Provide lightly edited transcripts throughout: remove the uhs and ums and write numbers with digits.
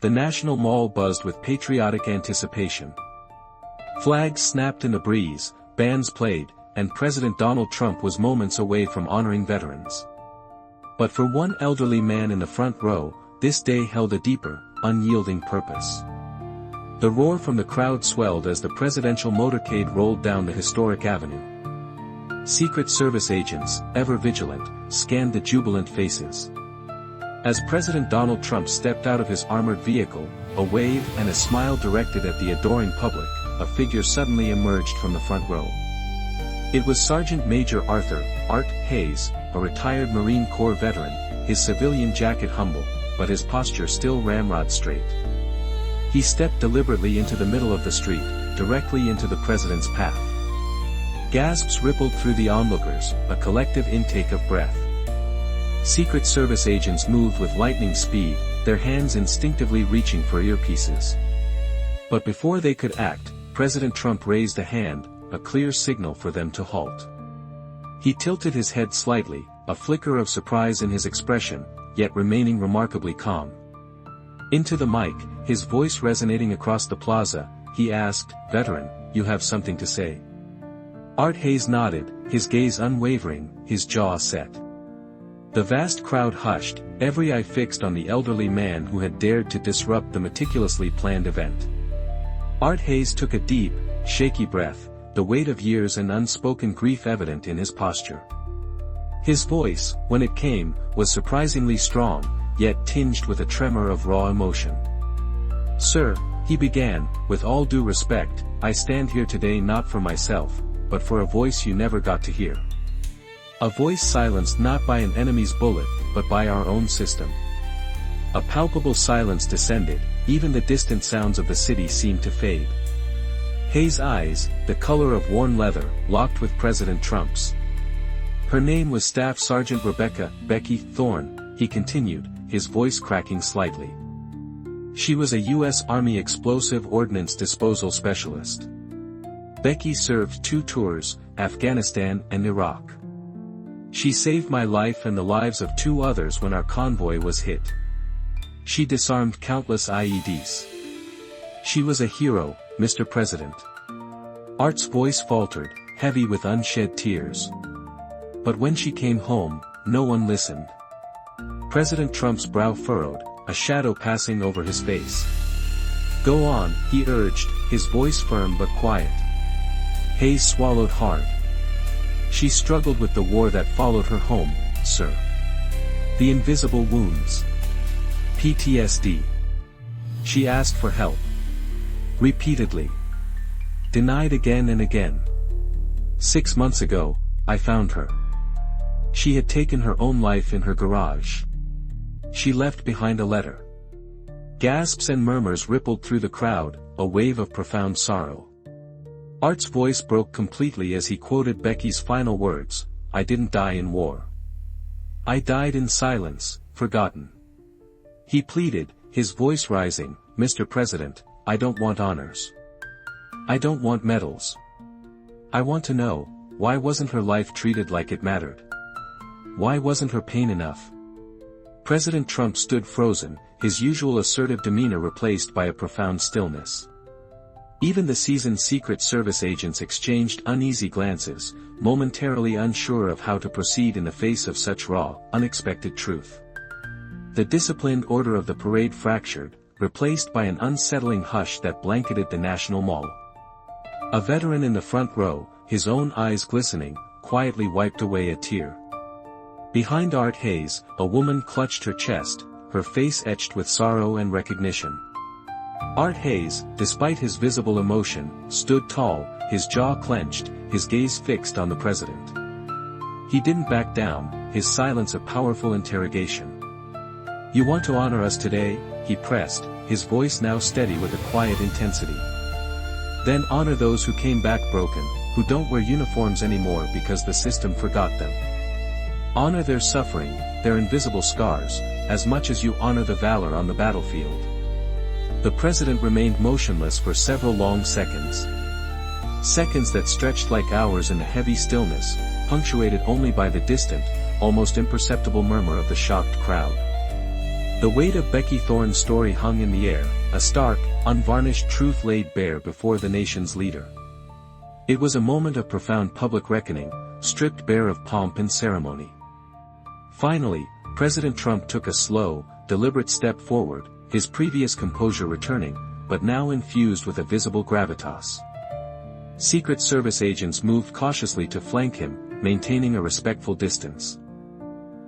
The National Mall buzzed with patriotic anticipation. Flags snapped in the breeze, bands played, and President Donald Trump was moments away from honoring veterans. But for one elderly man in the front row, this day held a deeper, unyielding purpose. The roar from the crowd swelled as the presidential motorcade rolled down the historic avenue. Secret Service agents, ever vigilant, scanned the jubilant faces. As President Donald Trump stepped out of his armored vehicle, a wave and a smile directed at the adoring public, a figure suddenly emerged from the front row. It was Sergeant Major Art Hayes, a retired Marine Corps veteran, his civilian jacket humble, but his posture still ramrod straight. He stepped deliberately into the middle of the street, directly into the president's path. Gasps rippled through the onlookers, a collective intake of breath. Secret Service agents moved with lightning speed, their hands instinctively reaching for earpieces. But before they could act, President Trump raised a hand, a clear signal for them to halt. He tilted his head slightly, a flicker of surprise in his expression, yet remaining remarkably calm. Into the mic, his voice resonating across the plaza, he asked, "Veteran, you have something to say?" Art Hayes nodded, his gaze unwavering, his jaw set. The vast crowd hushed, every eye fixed on the elderly man who had dared to disrupt the meticulously planned event. Art Hayes took a deep, shaky breath, the weight of years and unspoken grief evident in his posture. His voice, when it came, was surprisingly strong, yet tinged with a tremor of raw emotion. "Sir," he began, "with all due respect, I stand here today not for myself, but for a voice you never got to hear. A voice silenced not by an enemy's bullet, but by our own system." A palpable silence descended, even the distant sounds of the city seemed to fade. Hayes' eyes, the color of worn leather, locked with President Trump's. "Her name was Staff Sergeant Becky Thorne," he continued, his voice cracking slightly. "She was a U.S. Army explosive ordnance disposal specialist. Becky served 2 tours, Afghanistan and Iraq. She saved my life and the lives of 2 others when our convoy was hit. She disarmed countless IEDs. She was a hero, Mr. President." Art's voice faltered, heavy with unshed tears. "But when she came home, no one listened." President Trump's brow furrowed, a shadow passing over his face. "Go on," he urged, his voice firm but quiet. Hayes swallowed hard. "She struggled with the war that followed her home, sir. The invisible wounds. PTSD. She asked for help. Repeatedly. Denied again and again. 6 months ago, I found her. She had taken her own life in her garage. She left behind a letter." Gasps and murmurs rippled through the crowd, a wave of profound sorrow. Art's voice broke completely as he quoted Becky's final words, "I didn't die in war. I died in silence, forgotten." He pleaded, his voice rising, "Mr. President, I don't want honors. I don't want medals. I want to know, why wasn't her life treated like it mattered? Why wasn't her pain enough?" President Trump stood frozen, his usual assertive demeanor replaced by a profound stillness. Even the seasoned Secret Service agents exchanged uneasy glances, momentarily unsure of how to proceed in the face of such raw, unexpected truth. The disciplined order of the parade fractured, replaced by an unsettling hush that blanketed the National Mall. A veteran in the front row, his own eyes glistening, quietly wiped away a tear. Behind Art Hayes, a woman clutched her chest, her face etched with sorrow and recognition. Art Hayes, despite his visible emotion, stood tall, his jaw clenched, his gaze fixed on the president. He didn't back down, his silence a powerful interrogation. "You want to honor us today?" he pressed, his voice now steady with a quiet intensity. "Then honor those who came back broken, who don't wear uniforms anymore because the system forgot them. Honor their suffering, their invisible scars, as much as you honor the valor on the battlefield." The president remained motionless for several long seconds. Seconds that stretched like hours in the heavy stillness, punctuated only by the distant, almost imperceptible murmur of the shocked crowd. The weight of Becky Thorne's story hung in the air, a stark, unvarnished truth laid bare before the nation's leader. It was a moment of profound public reckoning, stripped bare of pomp and ceremony. Finally, President Trump took a slow, deliberate step forward, his previous composure returning, but now infused with a visible gravitas. Secret Service agents moved cautiously to flank him, maintaining a respectful distance.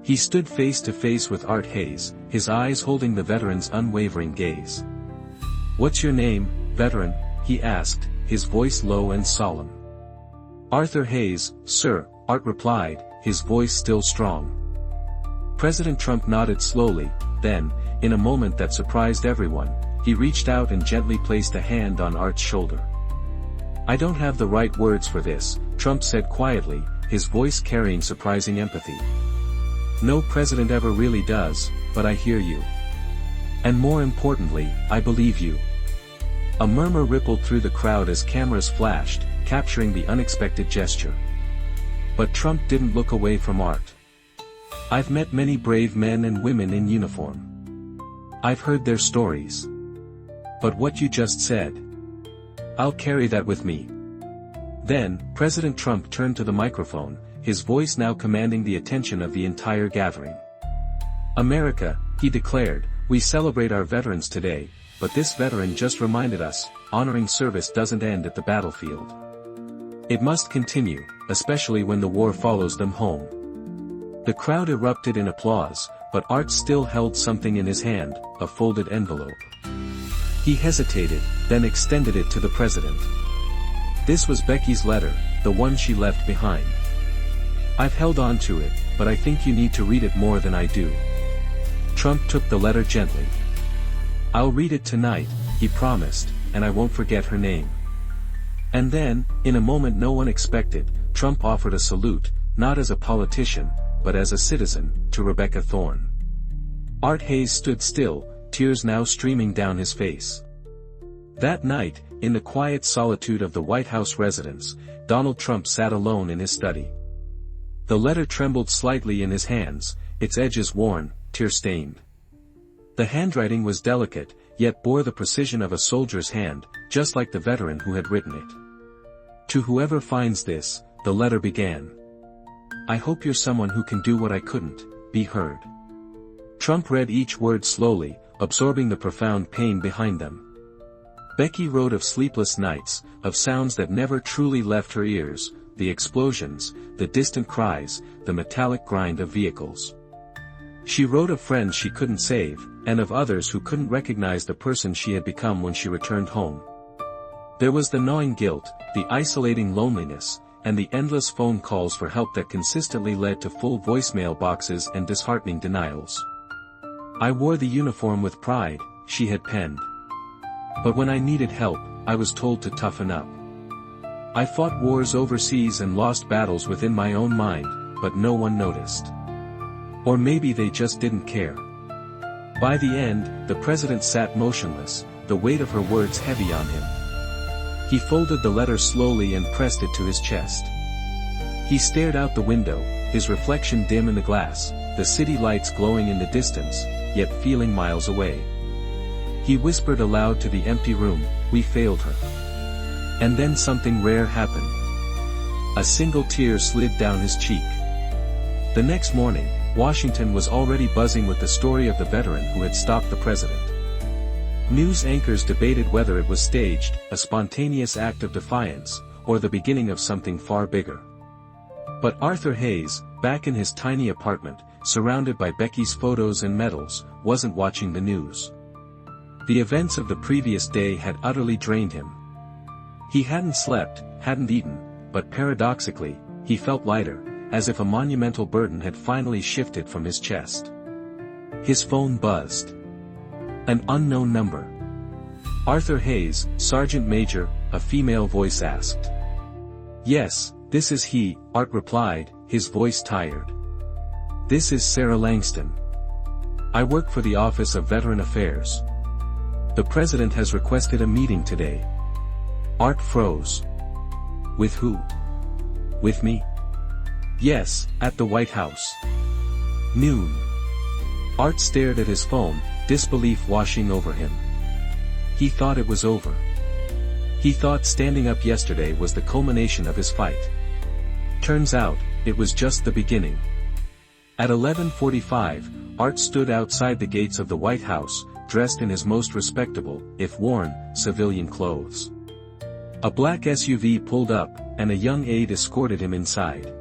He stood face to face with Art Hayes, his eyes holding the veteran's unwavering gaze. "What's your name, veteran?" he asked, his voice low and solemn. "Arthur Hayes, sir," Art replied, his voice still strong. President Trump nodded slowly, then, in a moment that surprised everyone, he reached out and gently placed a hand on Art's shoulder. "I don't have the right words for this," Trump said quietly, his voice carrying surprising empathy. "No president ever really does, but I hear you. And more importantly, I believe you." A murmur rippled through the crowd as cameras flashed, capturing the unexpected gesture. But Trump didn't look away from Art. "I've met many brave men and women in uniform. I've heard their stories. But what you just said, I'll carry that with me." Then, President Trump turned to the microphone, his voice now commanding the attention of the entire gathering. "America," he declared, "we celebrate our veterans today, but this veteran just reminded us, honoring service doesn't end at the battlefield. It must continue, especially when the war follows them home." The crowd erupted in applause, but Art still held something in his hand, a folded envelope. He hesitated, then extended it to the president. This was Becky's letter, the one she left behind. "I've held on to it, but I think you need to read it more than I do." Trump took the letter gently. "I'll read it tonight," he promised, "and I won't forget her name." And then, in a moment no one expected, Trump offered a salute, not as a politician, but as a citizen, to Rebecca Thorne. Art Hayes stood still, tears now streaming down his face. That night, in the quiet solitude of the White House residence, Donald Trump sat alone in his study. The letter trembled slightly in his hands, its edges worn, tear-stained. The handwriting was delicate, yet bore the precision of a soldier's hand, just like the veteran who had written it. "To whoever finds this," the letter began. "I hope you're someone who can do what I couldn't, be heard." Trump read each word slowly, absorbing the profound pain behind them. Becky wrote of sleepless nights, of sounds that never truly left her ears, the explosions, the distant cries, the metallic grind of vehicles. She wrote of friends she couldn't save, and of others who couldn't recognize the person she had become when she returned home. There was the gnawing guilt, the isolating loneliness, and the endless phone calls for help that consistently led to full voicemail boxes and disheartening denials. "I wore the uniform with pride," she had penned. "But when I needed help, I was told to toughen up. I fought wars overseas and lost battles within my own mind, but no one noticed. Or maybe they just didn't care." By the end, the president sat motionless, the weight of her words heavy on him. He folded the letter slowly and pressed it to his chest. He stared out the window, his reflection dim in the glass, the city lights glowing in the distance, yet feeling miles away. He whispered aloud to the empty room, "We failed her." And then something rare happened. A single tear slid down his cheek. The next morning, Washington was already buzzing with the story of the veteran who had stopped the president. News anchors debated whether it was staged, a spontaneous act of defiance, or the beginning of something far bigger. But Arthur Hayes, back in his tiny apartment, surrounded by Becky's photos and medals, wasn't watching the news. The events of the previous day had utterly drained him. He hadn't slept, hadn't eaten, but paradoxically, he felt lighter, as if a monumental burden had finally shifted from his chest. His phone buzzed. An unknown number. "Arthur Hayes, Sergeant Major," a female voice asked. "Yes, this is he," Art replied, his voice tired. "This is Sarah Langston. I work for the Office of Veteran Affairs. The President has requested a meeting today." Art froze. "With who?" "With me." "Yes, at the White House. Noon." Art stared at his phone, disbelief washing over him. He thought it was over. He thought standing up yesterday was the culmination of his fight. Turns out, it was just the beginning. At 11:45, Art stood outside the gates of the White House, dressed in his most respectable, if worn, civilian clothes. A black SUV pulled up, and a young aide escorted him inside.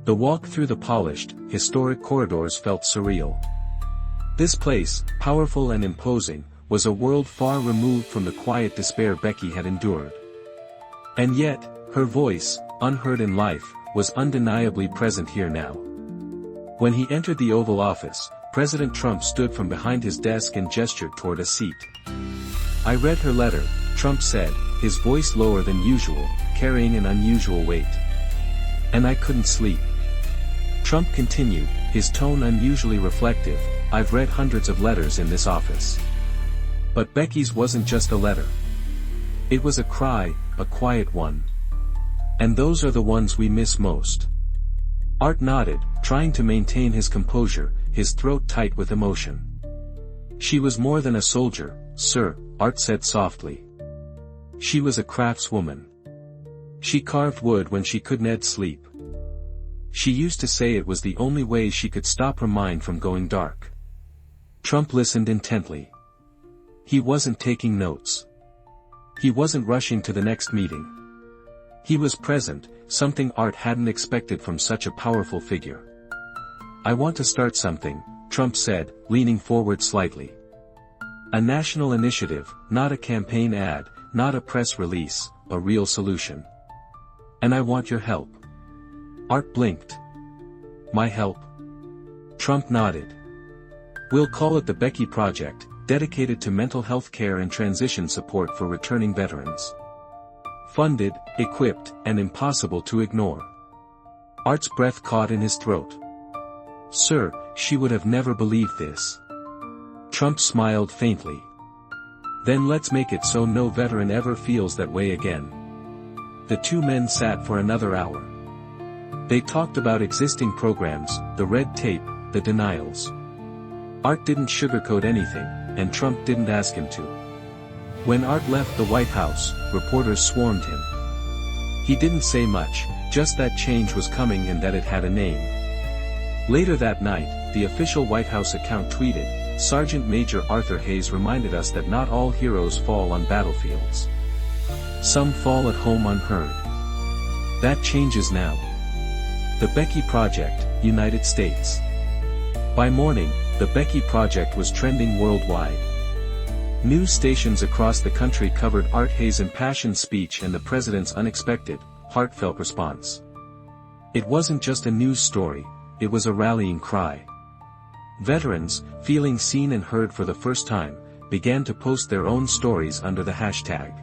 The walk through the polished, historic corridors felt surreal. This place, powerful and imposing, was a world far removed from the quiet despair Becky had endured. And yet, her voice, unheard in life, was undeniably present here now. When he entered the Oval Office, President Trump stood from behind his desk and gestured toward a seat. "I read her letter," Trump said, his voice lower than usual, carrying an unusual weight. "And I couldn't sleep." Trump continued, his tone unusually reflective, "I've read hundreds of letters in this office. But Becky's wasn't just a letter. It was a cry, a quiet one. And those are the ones we miss most." Art nodded, trying to maintain his composure, his throat tight with emotion. "She was more than a soldier, sir," Art said softly. "She was a craftswoman. She carved wood when she couldn't sleep. She used to say it was the only way she could stop her mind from going dark." Trump listened intently. He wasn't taking notes. He wasn't rushing to the next meeting. He was present, something Art hadn't expected from such a powerful figure. "I want to start something," Trump said, leaning forward slightly. "A national initiative, not a campaign ad, not a press release, a real solution. And I want your help." Art blinked. "My help?" Trump nodded. "We'll call it the Becky Project, dedicated to mental health care and transition support for returning veterans. Funded, equipped, and impossible to ignore." Art's breath caught in his throat. "Sir, she would have never believed this." Trump smiled faintly. "Then let's make it so no veteran ever feels that way again." The two men sat for another hour. They talked about existing programs, the red tape, the denials. Art didn't sugarcoat anything, and Trump didn't ask him to. When Art left the White House, reporters swarmed him. He didn't say much, just that change was coming and that it had a name. Later that night, the official White House account tweeted, "Sergeant Major Arthur Hayes reminded us that not all heroes fall on battlefields. Some fall at home unheard. That changes now. The Becky Project, United States." By morning, the Becky Project was trending worldwide. News stations across the country covered Art Hayes' impassioned speech and the president's unexpected, heartfelt response. It wasn't just a news story, it was a rallying cry. Veterans, feeling seen and heard for the first time, began to post their own stories under the hashtag.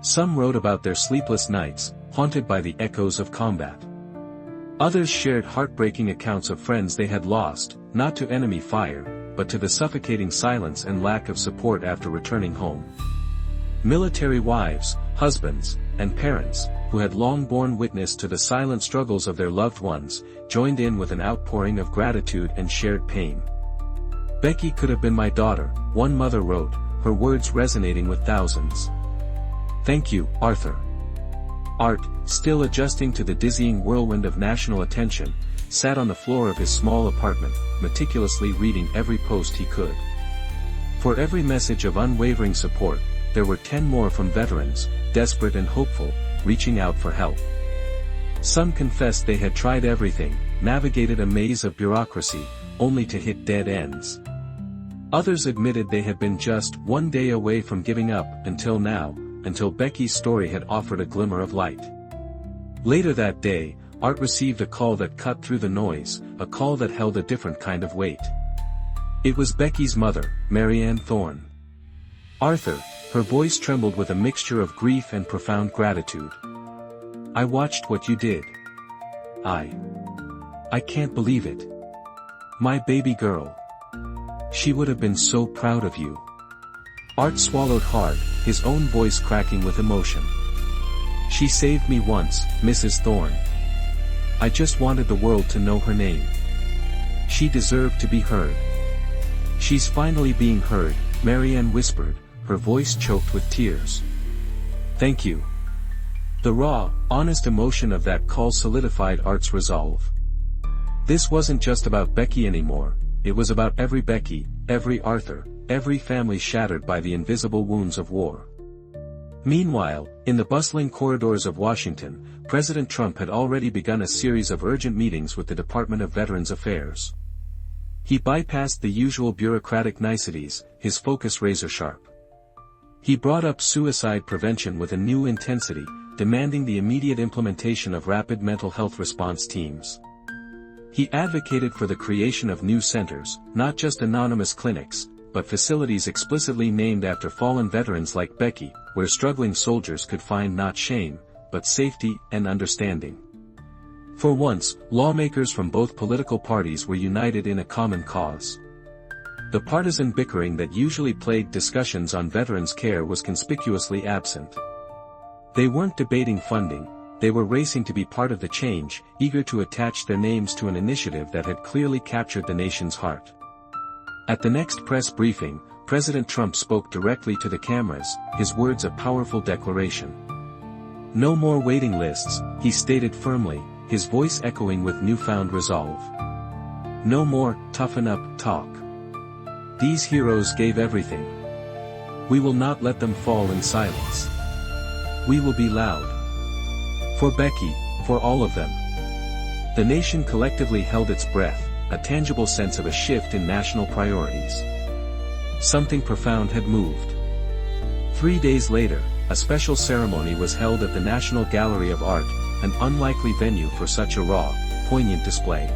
Some wrote about their sleepless nights, haunted by the echoes of combat. Others shared heartbreaking accounts of friends they had lost, not to enemy fire, but to the suffocating silence and lack of support after returning home. Military wives, husbands, and parents, who had long borne witness to the silent struggles of their loved ones, joined in with an outpouring of gratitude and shared pain. "Becky could have been my daughter," one mother wrote, her words resonating with thousands. "Thank you, Arthur." Art, still adjusting to the dizzying whirlwind of national attention, sat on the floor of his small apartment, meticulously reading every post he could. For every message of unwavering support, there were 10 more from veterans, desperate and hopeful, reaching out for help. Some confessed they had tried everything, navigated a maze of bureaucracy, only to hit dead ends. Others admitted they had been just one day away from giving up, until now, until Becky's story had offered a glimmer of light. Later that day, Art received a call that cut through the noise, a call that held a different kind of weight. It was Becky's mother, Marianne Thorne. "Arthur," her voice trembled with a mixture of grief and profound gratitude. "I watched what you did. I can't believe it. My baby girl. She would have been so proud of you." Art swallowed hard, his own voice cracking with emotion. "She saved me once, Mrs. Thorne. I just wanted the world to know her name. She deserved to be heard." "She's finally being heard," Marianne whispered, her voice choked with tears. "Thank you." The raw, honest emotion of that call solidified Art's resolve. This wasn't just about Becky anymore, it was about every Becky, every Arthur, every family shattered by the invisible wounds of war. Meanwhile, in the bustling corridors of Washington, President Trump had already begun a series of urgent meetings with the Department of Veterans Affairs. He bypassed the usual bureaucratic niceties, his focus razor-sharp. He brought up suicide prevention with a new intensity, demanding the immediate implementation of rapid mental health response teams. He advocated for the creation of new centers, not just anonymous clinics, but facilities explicitly named after fallen veterans like Becky, where struggling soldiers could find not shame, but safety and understanding. For once, lawmakers from both political parties were united in a common cause. The partisan bickering that usually plagued discussions on veterans' care was conspicuously absent. They weren't debating funding, they were racing to be part of the change, eager to attach their names to an initiative that had clearly captured the nation's heart. At the next press briefing, President Trump spoke directly to the cameras, his words a powerful declaration. "No more waiting lists," he stated firmly, his voice echoing with newfound resolve. "No more toughen up talk. These heroes gave everything. We will not let them fall in silence. We will be loud. For Becky, for all of them." The nation collectively held its breath, a tangible sense of a shift in national priorities. Something profound had moved. 3 days later, a special ceremony was held at the National Gallery of Art, an unlikely venue for such a raw, poignant display.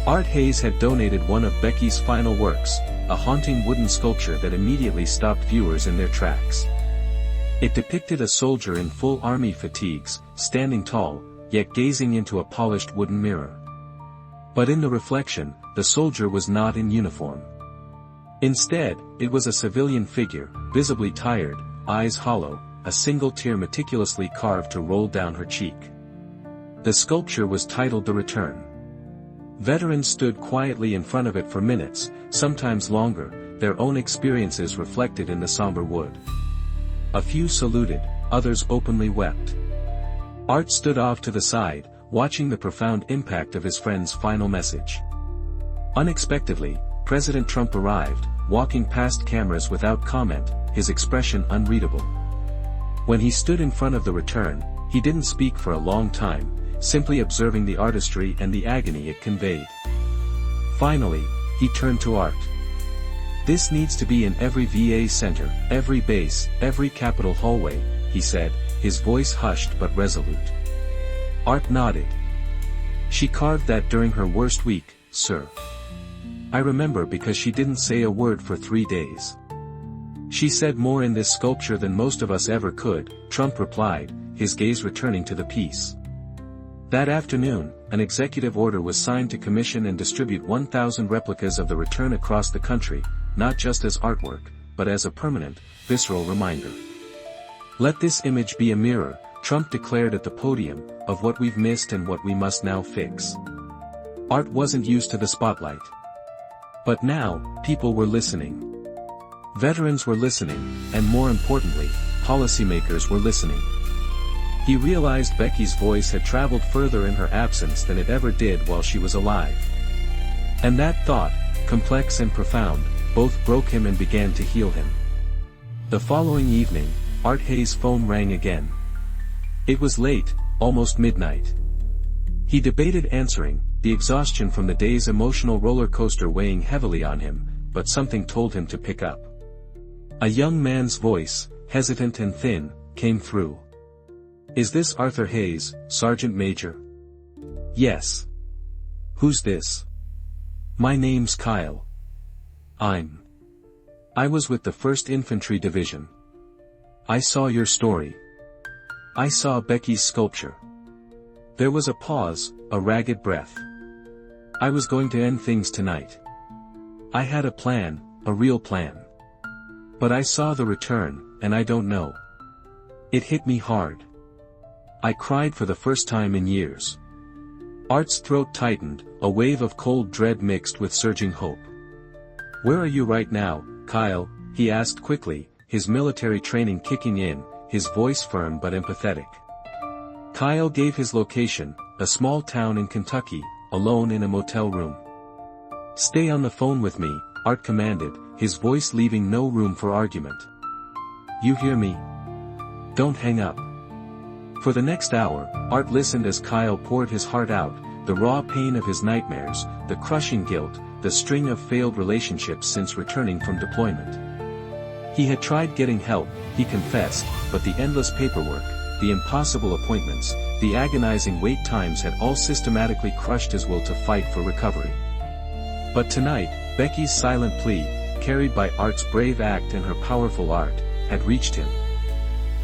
Art Hayes had donated one of Becky's final works, a haunting wooden sculpture that immediately stopped viewers in their tracks. It depicted a soldier in full army fatigues, standing tall, yet gazing into a polished wooden mirror. But in the reflection, the soldier was not in uniform. Instead, it was a civilian figure, visibly tired, eyes hollow, a single tear meticulously carved to roll down her cheek. The sculpture was titled The Return. Veterans stood quietly in front of it for minutes, sometimes longer, their own experiences reflected in the somber wood. A few saluted, others openly wept. Art stood off to the side, watching the profound impact of his friend's final message. Unexpectedly, President Trump arrived, walking past cameras without comment, his expression unreadable. When he stood in front of the return, he didn't speak for a long time, simply observing the artistry and the agony it conveyed. Finally, he turned to Art. "This needs to be in every VA center, every base, every Capitol hallway," he said, his voice hushed but resolute. Art nodded. "She carved that during her worst week, sir. I remember because she didn't say a word for 3 days. She said more in this sculpture than most of us ever could," Trump replied, his gaze returning to the piece. That afternoon, an executive order was signed to commission and distribute 1,000 replicas of the return across the country, not just as artwork, but as a permanent, visceral reminder. "Let this image be a mirror," Trump declared at the podium, "of what we've missed and what we must now fix." Art wasn't used to the spotlight. But now, people were listening. Veterans were listening, and more importantly, policymakers were listening. He realized Becky's voice had traveled further in her absence than it ever did while she was alive. And that thought, complex and profound, both broke him and began to heal him. The following evening, Art Hayes' phone rang again. It was late, almost midnight. He debated answering, the exhaustion from the day's emotional roller coaster weighing heavily on him, but something told him to pick up. A young man's voice, hesitant and thin, came through. "Is this Arthur Hayes, Sergeant Major?" "Yes." "Who's this?" "My name's Kyle. I was with the 1st Infantry Division. I saw your story. I saw Becky's sculpture." There was a pause, a ragged breath. "I was going to end things tonight. I had a plan, a real plan. But I saw the return, and I don't know. It hit me hard. I cried for the first time in years." Art's throat tightened, a wave of cold dread mixed with surging hope. "Where are you right now, Kyle?" he asked quickly, his military training kicking in, his voice firm but empathetic. Kyle gave his location, a small town in Kentucky, alone in a motel room. "Stay on the phone with me," Art commanded, his voice leaving no room for argument. "You hear me? Don't hang up." For the next hour, Art listened as Kyle poured his heart out, the raw pain of his nightmares, the crushing guilt, the string of failed relationships since returning from deployment. He had tried getting help, he confessed, but the endless paperwork, the impossible appointments, the agonizing wait times had all systematically crushed his will to fight for recovery. But tonight, Becky's silent plea, carried by Art's brave act and her powerful art, had reached him.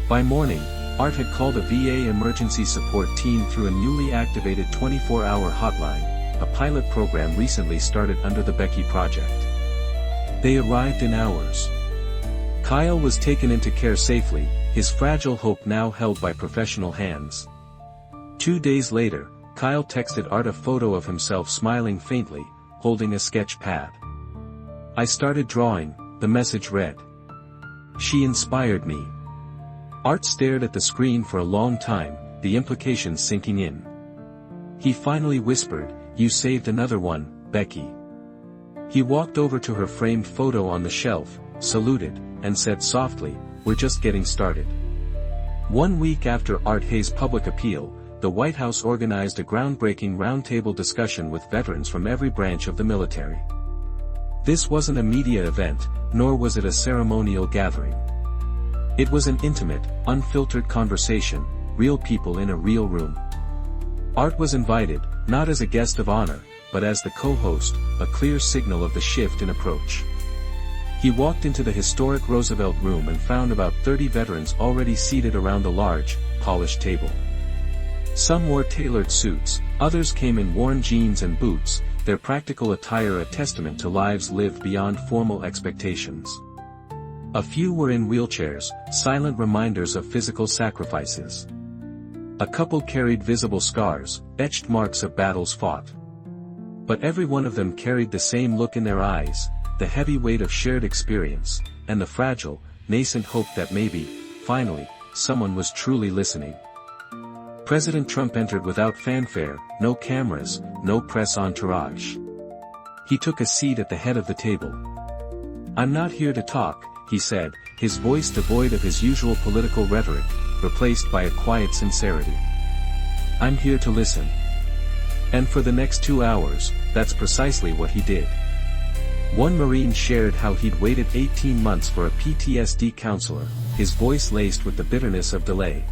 By morning, Art had called a VA emergency support team through a newly activated 24-hour hotline, a pilot program recently started under the Becky Project. They arrived in hours. Kyle was taken into care safely, his fragile hope now held by professional hands. 2 days later, Kyle texted Art a photo of himself smiling faintly, holding a sketch pad. "I started drawing," the message read. "She inspired me." Art stared at the screen for a long time, the implications sinking in. He finally whispered, "You saved another one, Becky." He walked over to her framed photo on the shelf, saluted, and said softly, "We're just getting started." 1 week after Art Hayes' public appeal, the White House organized a groundbreaking roundtable discussion with veterans from every branch of the military. This wasn't a media event, nor was it a ceremonial gathering. It was an intimate, unfiltered conversation, real people in a real room. Art was invited, not as a guest of honor, but as the co-host, a clear signal of the shift in approach. He walked into the historic Roosevelt Room and found about 30 veterans already seated around the large, polished table. Some wore tailored suits, others came in worn jeans and boots, their practical attire a testament to lives lived beyond formal expectations. A few were in wheelchairs, silent reminders of physical sacrifices. A couple carried visible scars, etched marks of battles fought. But every one of them carried the same look in their eyes, the heavy weight of shared experience, and the fragile, nascent hope that maybe, finally, someone was truly listening. President Trump entered without fanfare, no cameras, no press entourage. He took a seat at the head of the table. "I'm not here to talk," he said, his voice devoid of his usual political rhetoric, replaced by a quiet sincerity. "I'm here to listen." And for the next 2 hours, that's precisely what he did. One Marine shared how he'd waited 18 months for a PTSD counselor, his voice laced with the bitterness of delay.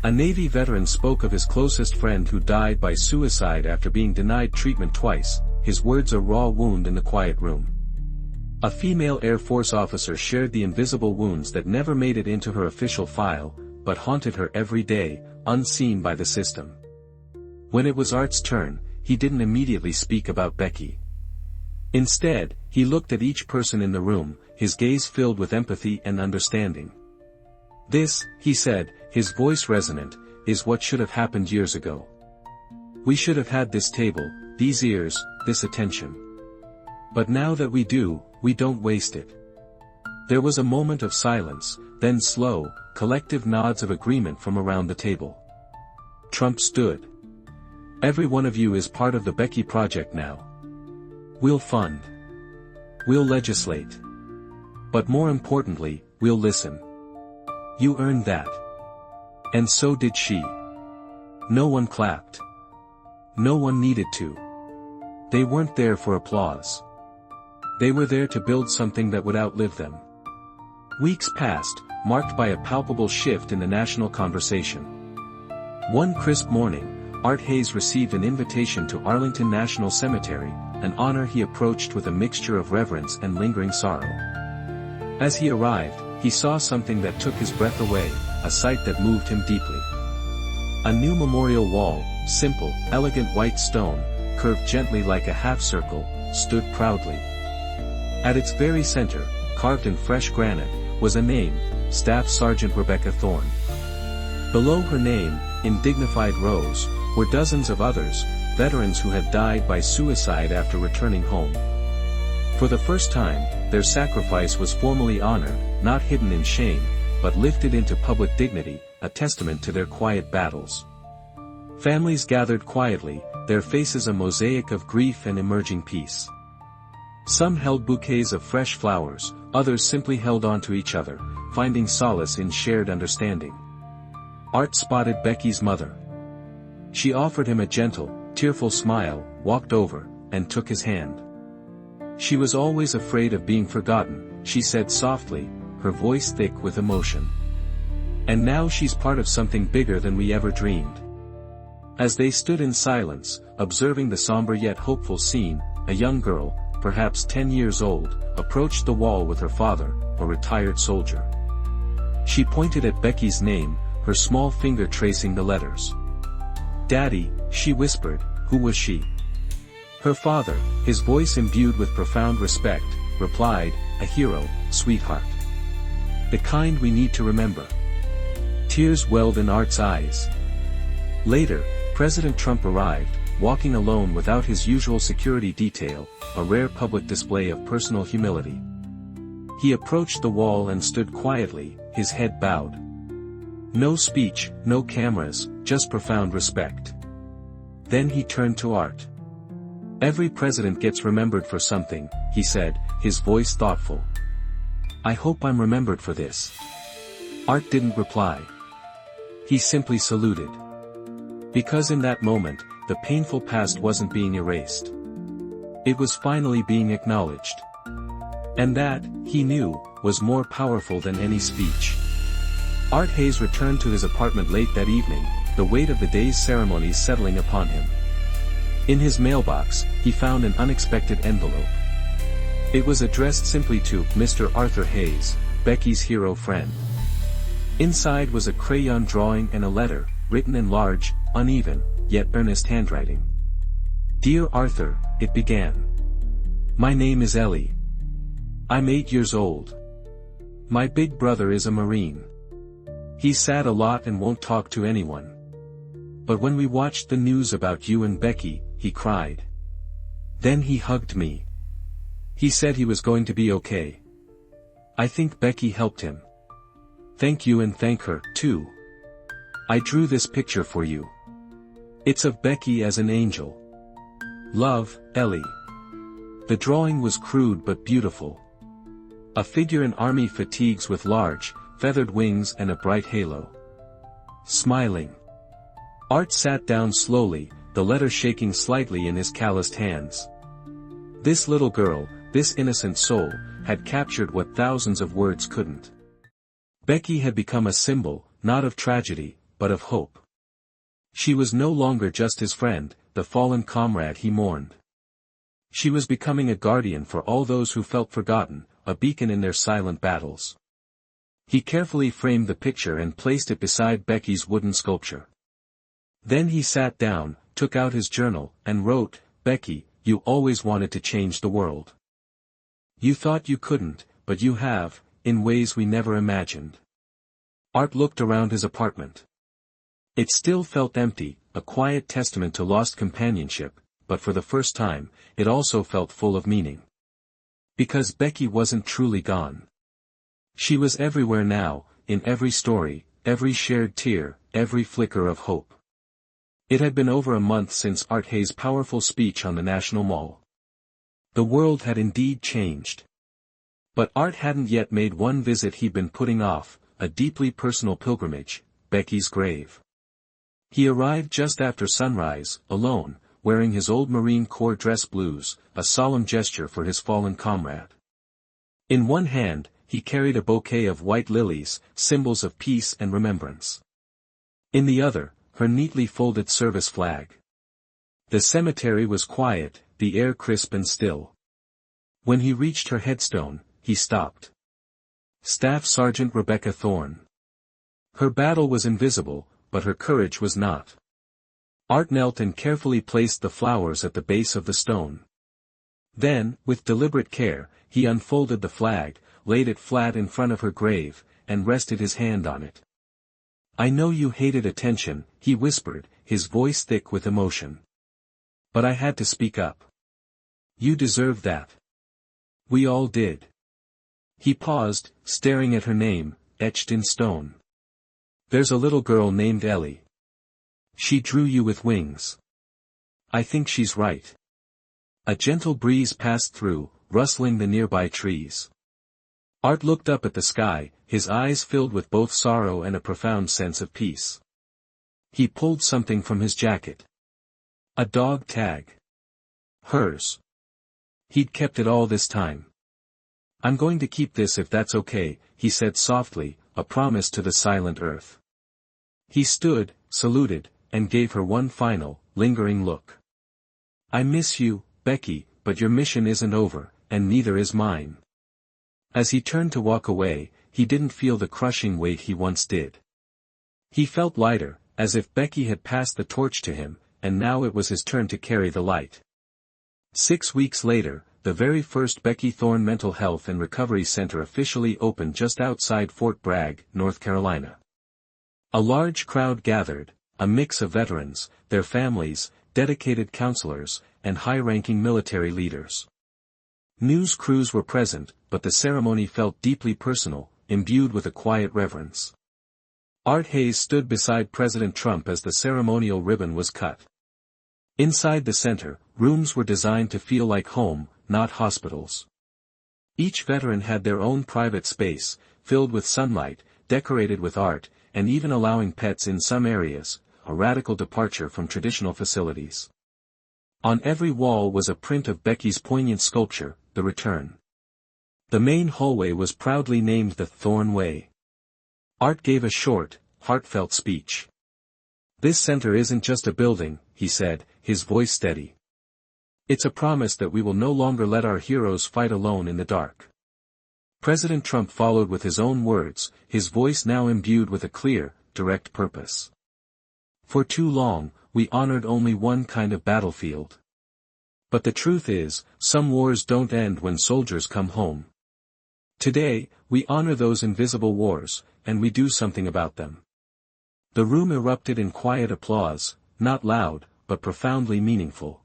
A Navy veteran spoke of his closest friend who died by suicide after being denied treatment twice, his words a raw wound in the quiet room. A female Air Force officer shared the invisible wounds that never made it into her official file, but haunted her every day, unseen by the system. When it was Art's turn, he didn't immediately speak about Becky. Instead, he looked at each person in the room, his gaze filled with empathy and understanding. "This," he said, his voice resonant, "is what should have happened years ago. We should have had this table, these ears, this attention. But now that we do, we don't waste it." There was a moment of silence, then slow, collective nods of agreement from around the table. Trump stood. "Every one of you is part of the Becky Project now. We'll fund. We'll legislate. But more importantly, we'll listen. You earned that. And so did she." No one clapped. No one needed to. They weren't there for applause. They were there to build something that would outlive them. Weeks passed, marked by a palpable shift in the national conversation. One crisp morning, Art Hayes received an invitation to Arlington National Cemetery, an honor he approached with a mixture of reverence and lingering sorrow. As he arrived, he saw something that took his breath away, a sight that moved him deeply. A new memorial wall, simple, elegant white stone, curved gently like a half-circle, stood proudly. At its very center, carved in fresh granite, was a name, Staff Sergeant Rebecca Thorne. Below her name, in dignified rows, were dozens of others, veterans who had died by suicide after returning home. For the first time, their sacrifice was formally honored, not hidden in shame, but lifted into public dignity, a testament to their quiet battles. Families gathered quietly, their faces a mosaic of grief and emerging peace. Some held bouquets of fresh flowers, others simply held on to each other, finding solace in shared understanding. Art spotted Becky's mother. She offered him a gentle, tearful smile, walked over, and took his hand. "She was always afraid of being forgotten," she said softly, her voice thick with emotion. "And now she's part of something bigger than we ever dreamed." As they stood in silence, observing the somber yet hopeful scene, a young girl, perhaps 10 years old, approached the wall with her father, a retired soldier. She pointed at Becky's name, her small finger tracing the letters. "Daddy," she whispered. "Who was she?" Her father, his voice imbued with profound respect, replied, "A hero, sweetheart. The kind we need to remember." Tears welled in Art's eyes. Later, President Trump arrived, walking alone without his usual security detail, a rare public display of personal humility. He approached the wall and stood quietly, his head bowed. No speech, no cameras, just profound respect. Then he turned to Art. "Every president gets remembered for something," he said, his voice thoughtful. "I hope I'm remembered for this." Art didn't reply. He simply saluted. Because in that moment, the painful past wasn't being erased. It was finally being acknowledged. And that, he knew, was more powerful than any speech. Art Hayes returned to his apartment late that evening, the weight of the day's ceremonies settling upon him. In his mailbox, he found an unexpected envelope. It was addressed simply to Mr. Arthur Hayes, Becky's hero friend. Inside was a crayon drawing and a letter, written in large, uneven, yet earnest handwriting. "Dear Arthur," it began. "My name is Ellie. I'm 8 years old. My big brother is a Marine. He's sad a lot and won't talk to anyone. But when we watched the news about you and Becky, he cried. Then he hugged me. He said he was going to be okay. I think Becky helped him. Thank you and thank her, too. I drew this picture for you. It's of Becky as an angel. Love, Ellie." The drawing was crude but beautiful. A figure in army fatigues with large, feathered wings and a bright halo. Smiling. Art sat down slowly, the letter shaking slightly in his calloused hands. This little girl, this innocent soul, had captured what thousands of words couldn't. Becky had become a symbol, not of tragedy, but of hope. She was no longer just his friend, the fallen comrade he mourned. She was becoming a guardian for all those who felt forgotten, a beacon in their silent battles. He carefully framed the picture and placed it beside Becky's wooden sculpture. Then he sat down, took out his journal, and wrote, "Becky, you always wanted to change the world. You thought you couldn't, but you have, in ways we never imagined." Art looked around his apartment. It still felt empty, a quiet testament to lost companionship, but for the first time, it also felt full of meaning. Because Becky wasn't truly gone. She was everywhere now, in every story, every shared tear, every flicker of hope. It had been over a month since Art Hayes' powerful speech on the National Mall. The world had indeed changed. But Art hadn't yet made one visit he'd been putting off, a deeply personal pilgrimage, Becky's grave. He arrived just after sunrise, alone, wearing his old Marine Corps dress blues, a solemn gesture for his fallen comrade. In one hand, he carried a bouquet of white lilies, symbols of peace and remembrance. In the other, her neatly folded service flag. The cemetery was quiet, the air crisp and still. When he reached her headstone, he stopped. Staff Sergeant Rebecca Thorne. Her battle was invisible, but her courage was not. Art knelt and carefully placed the flowers at the base of the stone. Then, with deliberate care, he unfolded the flag, laid it flat in front of her grave, and rested his hand on it. "I know you hated attention," he whispered, his voice thick with emotion. "But I had to speak up. You deserve that. We all did. He paused, staring at her name, etched in stone. There's a little girl named Ellie. She drew you with wings. I think she's right. A gentle breeze passed through, rustling the nearby trees. Art looked up at the sky, his eyes filled with both sorrow and a profound sense of peace. He pulled something from his jacket. A dog tag. Hers. He'd kept it all this time. I'm going to keep this if that's okay, he said softly, a promise to the silent earth. He stood, saluted, and gave her one final, lingering look. I miss you, Becky, but your mission isn't over, and neither is mine. As he turned to walk away, he didn't feel the crushing weight he once did. He felt lighter, as if Becky had passed the torch to him, and now it was his turn to carry the light. 6 weeks later, the very first Becky Thorne Mental Health and Recovery Center officially opened just outside Fort Bragg, North Carolina. A large crowd gathered, a mix of veterans, their families, dedicated counselors, and high-ranking military leaders. News crews were present, but the ceremony felt deeply personal, imbued with a quiet reverence. Art Hayes stood beside President Trump as the ceremonial ribbon was cut. Inside the center, rooms were designed to feel like home, not hospitals. Each veteran had their own private space, filled with sunlight, decorated with art, and even allowing pets in some areas, a radical departure from traditional facilities. On every wall was a print of Becky's poignant sculpture, The Return. The main hallway was proudly named the Thorne Way. Art gave a short, heartfelt speech. This center isn't just a building, he said, his voice steady. It's a promise that we will no longer let our heroes fight alone in the dark. President Trump followed with his own words, his voice now imbued with a clear, direct purpose. For too long, we honored only one kind of battlefield. But the truth is, some wars don't end when soldiers come home. Today, we honor those invisible wars, and we do something about them. The room erupted in quiet applause, not loud, but profoundly meaningful.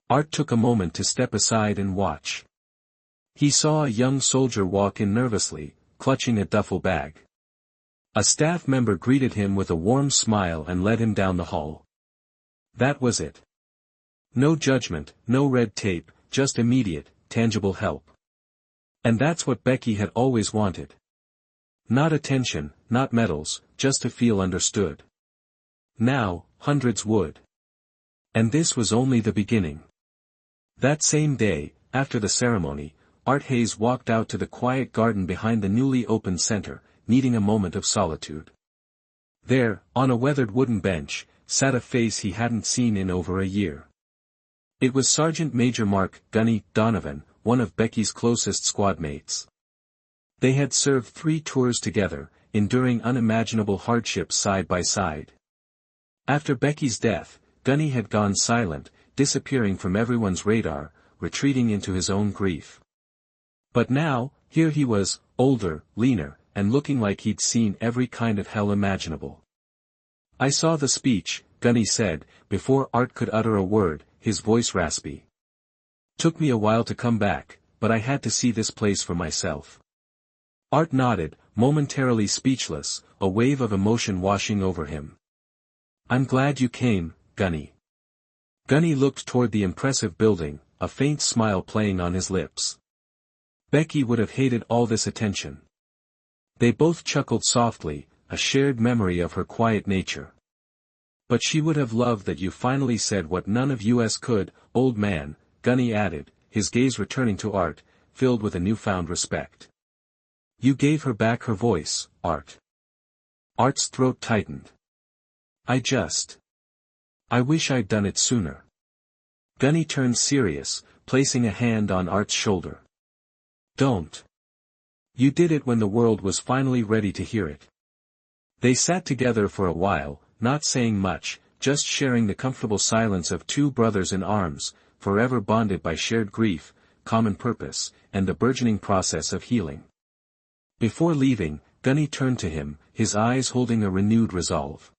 Art took a moment to step aside and watch. He saw a young soldier walk in nervously, clutching a duffel bag. A staff member greeted him with a warm smile and led him down the hall. That was it. No judgment, no red tape, just immediate, tangible help. And that's what Becky had always wanted. Not attention, not medals, just to feel understood. Now, hundreds would. And this was only the beginning. That same day, after the ceremony, Art Hayes walked out to the quiet garden behind the newly opened center, needing a moment of solitude. There, on a weathered wooden bench, sat a face he hadn't seen in over a year. It was Sergeant Major Mark "Gunny" Donovan, one of Becky's closest squad mates. They had served 3 tours together, enduring unimaginable hardships side by side. After Becky's death, Gunny had gone silent, disappearing from everyone's radar, retreating into his own grief. But now, here he was, older, leaner, and looking like he'd seen every kind of hell imaginable. I saw the speech, Gunny said, before Art could utter a word, his voice raspy. Took me a while to come back, but I had to see this place for myself. Art nodded, momentarily speechless, a wave of emotion washing over him. I'm glad you came, Gunny. Gunny looked toward the impressive building, a faint smile playing on his lips. Becky would have hated all this attention. They both chuckled softly, a shared memory of her quiet nature. But she would have loved that you finally said what none of us could, old man, Gunny added, his gaze returning to Art, filled with a newfound respect. You gave her back her voice, Art. Art's throat tightened. I wish I'd done it sooner. Gunny turned serious, placing a hand on Art's shoulder. Don't. You did it when the world was finally ready to hear it. They sat together for a while, not saying much, just sharing the comfortable silence of 2 brothers in arms, forever bonded by shared grief, common purpose, and the burgeoning process of healing. Before leaving, Gunny turned to him, his eyes holding a renewed resolve.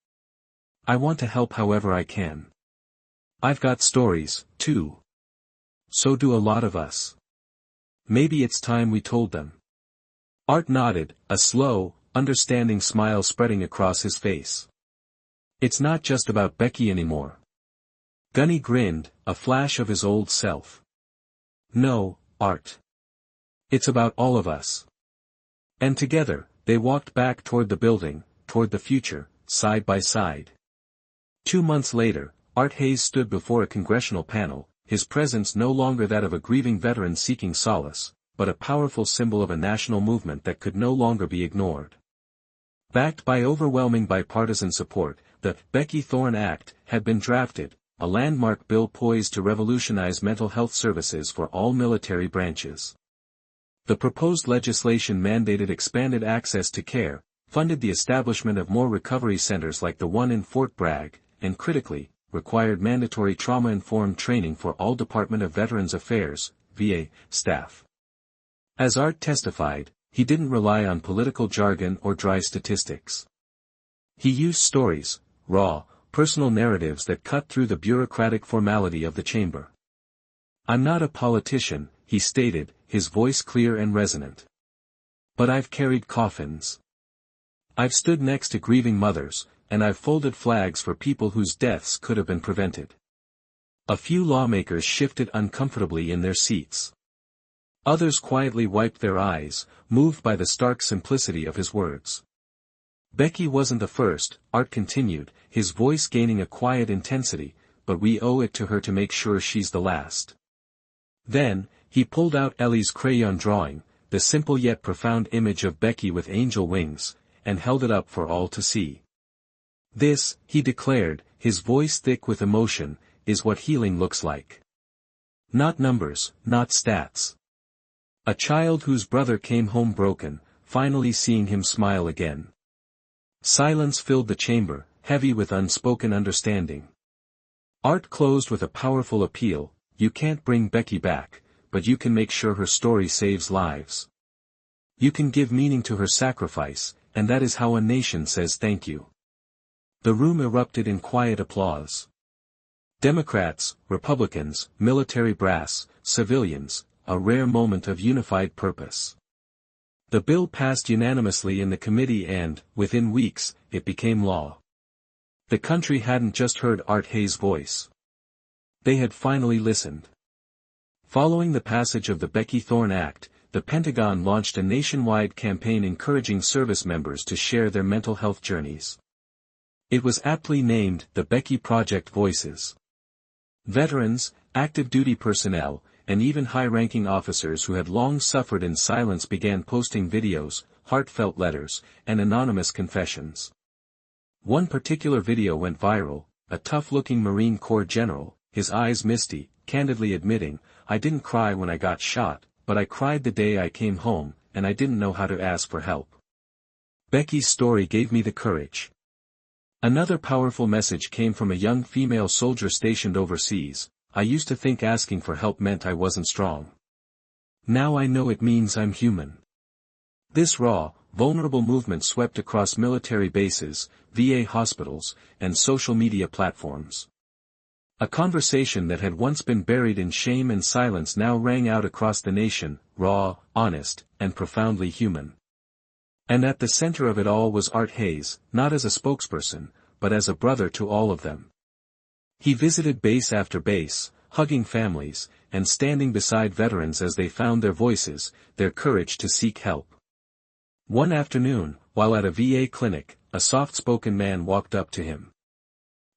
I want to help however I can. I've got stories, too. So do a lot of us. Maybe it's time we told them. Art nodded, a slow, understanding smile spreading across his face. It's not just about Becky anymore. Gunny grinned, a flash of his old self. No, Art. It's about all of us. And together, they walked back toward the building, toward the future, side by side. 2 months later, Art Hayes stood before a congressional panel, his presence no longer that of a grieving veteran seeking solace, but a powerful symbol of a national movement that could no longer be ignored. Backed by overwhelming bipartisan support, the Becky Thorne Act had been drafted, a landmark bill poised to revolutionize mental health services for all military branches. The proposed legislation mandated expanded access to care, funded the establishment of more recovery centers like the one in Fort Bragg, and critically, required mandatory trauma-informed training for all Department of Veterans Affairs, VA, staff. As Art testified, he didn't rely on political jargon or dry statistics. He used stories, raw, personal narratives that cut through the bureaucratic formality of the chamber. I'm not a politician, he stated, his voice clear and resonant. But I've carried coffins. I've stood next to grieving mothers, and I've folded flags for people whose deaths could have been prevented. A few lawmakers shifted uncomfortably in their seats. Others quietly wiped their eyes, moved by the stark simplicity of his words. Becky wasn't the first, Art continued, his voice gaining a quiet intensity, but we owe it to her to make sure she's the last. Then, he pulled out Ellie's crayon drawing, the simple yet profound image of Becky with angel wings, and held it up for all to see. This, he declared, his voice thick with emotion, is what healing looks like. Not numbers, not stats. A child whose brother came home broken, finally seeing him smile again. Silence filled the chamber, heavy with unspoken understanding. Art closed with a powerful appeal, you can't bring Becky back, but you can make sure her story saves lives. You can give meaning to her sacrifice, and that is how a nation says thank you. The room erupted in quiet applause. Democrats, Republicans, military brass, civilians, a rare moment of unified purpose. The bill passed unanimously in the committee and, within weeks, it became law. The country hadn't just heard Art Hayes' voice. They had finally listened. Following the passage of the Becky Thorne Act, the Pentagon launched a nationwide campaign encouraging service members to share their mental health journeys. It was aptly named the Becky Project Voices. Veterans, active duty personnel, and even high-ranking officers who had long suffered in silence began posting videos, heartfelt letters, and anonymous confessions. One particular video went viral, a tough-looking Marine Corps general, his eyes misty, candidly admitting, I didn't cry when I got shot, but I cried the day I came home, and I didn't know how to ask for help. Becky's story gave me the courage. Another powerful message came from a young female soldier stationed overseas. I used to think asking for help meant I wasn't strong. Now I know it means I'm human. This raw, vulnerable movement swept across military bases, VA hospitals, and social media platforms. A conversation that had once been buried in shame and silence now rang out across the nation, raw, honest, and profoundly human. And at the center of it all was Art Hayes, not as a spokesperson, but as a brother to all of them. He visited base after base, hugging families, and standing beside veterans as they found their voices, their courage to seek help. One afternoon, while at a VA clinic, a soft-spoken man walked up to him.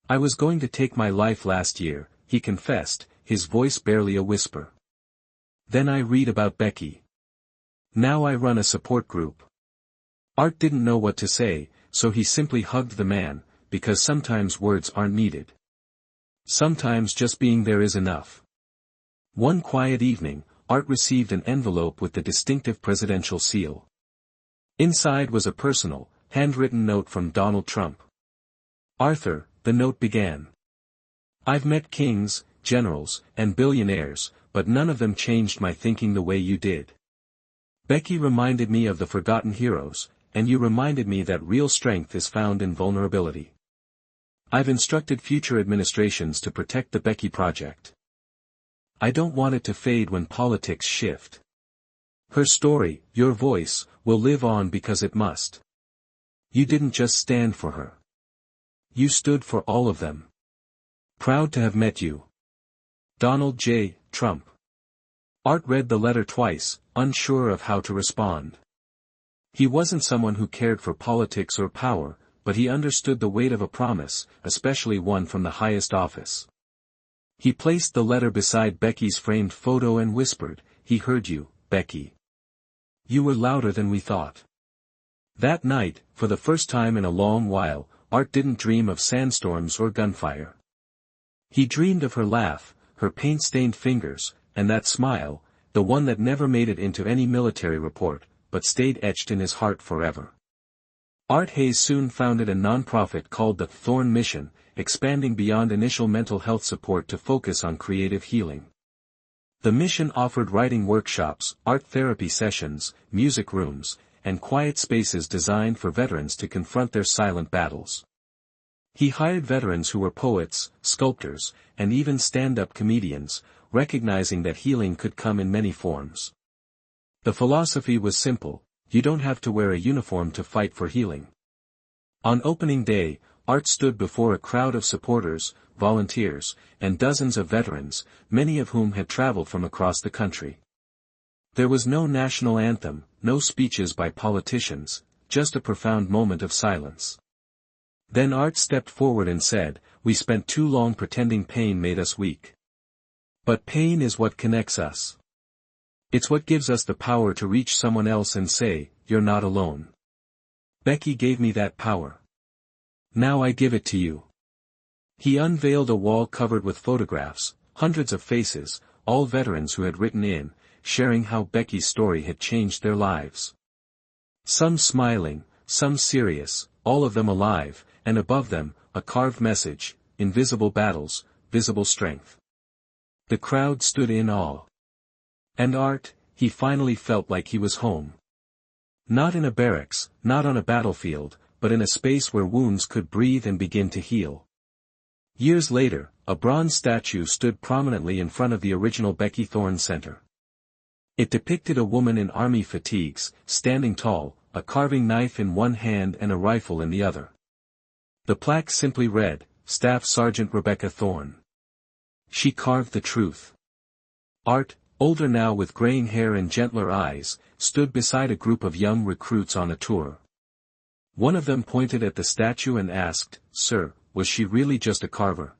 I was going to take my life last year, he confessed, his voice barely a whisper. Then I read about Becky. Now I run a support group. Art didn't know what to say, so he simply hugged the man, because sometimes words aren't needed. Sometimes just being there is enough. One quiet evening, Art received an envelope with the distinctive presidential seal. Inside was a personal, handwritten note from Donald Trump. Arthur, the note began. I've met kings, generals, and billionaires, but none of them changed my thinking the way you did. Becky reminded me of the forgotten heroes, and you reminded me that real strength is found in vulnerability. I've instructed future administrations to protect the Becky Project. I don't want it to fade when politics shift. Her story, your voice, will live on because it must. You didn't just stand for her. You stood for all of them. Proud to have met you. Donald J. Trump. Art read the letter twice, unsure of how to respond. He wasn't someone who cared for politics or power, but he understood the weight of a promise, especially one from the highest office. He placed the letter beside Becky's framed photo and whispered, "He heard you, Becky. You were louder than we thought." That night, for the first time in a long while, Art didn't dream of sandstorms or gunfire. He dreamed of her laugh, her paint-stained fingers, and that smile, the one that never made it into any military report, but stayed etched in his heart forever. Art Hayes soon founded a nonprofit called the Thorne Mission, expanding beyond initial mental health support to focus on creative healing. The mission offered writing workshops, art therapy sessions, music rooms, and quiet spaces designed for veterans to confront their silent battles. He hired veterans who were poets, sculptors, and even stand-up comedians, recognizing that healing could come in many forms. The philosophy was simple: you don't have to wear a uniform to fight for healing. On opening day, Art stood before a crowd of supporters, volunteers, and dozens of veterans, many of whom had traveled from across the country. There was no national anthem, no speeches by politicians, just a profound moment of silence. Then Art stepped forward and said, "We spent too long pretending pain made us weak. But pain is what connects us. It's what gives us the power to reach someone else and say, 'You're not alone.' Becky gave me that power. Now I give it to you." He unveiled a wall covered with photographs, hundreds of faces, all veterans who had written in, sharing how Becky's story had changed their lives. Some smiling, some serious, all of them alive, and above them, a carved message: invisible battles, visible strength. The crowd stood in awe. And Art, he finally felt like he was home. Not in a barracks, not on a battlefield, but in a space where wounds could breathe and begin to heal. Years later, a bronze statue stood prominently in front of the original Becky Thorne Center. It depicted a woman in army fatigues, standing tall, a carving knife in one hand and a rifle in the other. The plaque simply read, "Staff Sergeant Rebecca Thorne. She carved the truth." Art, older now with graying hair and gentler eyes, stood beside a group of young recruits on a tour. One of them pointed at the statue and asked, "Sir, was she really just a carver?"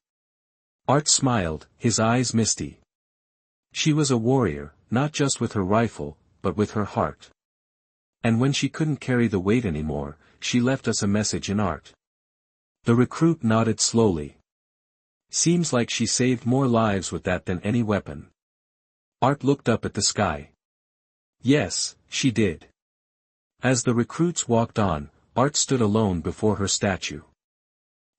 Art smiled, his eyes misty. "She was a warrior, not just with her rifle, but with her heart. And when she couldn't carry the weight anymore, she left us a message in art." The recruit nodded slowly. "Seems like she saved more lives with that than any weapon." Art looked up at the sky. "Yes, she did." As the recruits walked on, Art stood alone before her statue.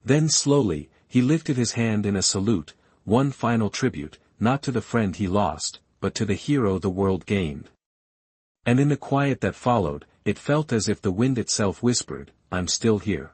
Then slowly, he lifted his hand in a salute, one final tribute, not to the friend he lost, but to the hero the world gained. And in the quiet that followed, it felt as if the wind itself whispered, "I'm still here."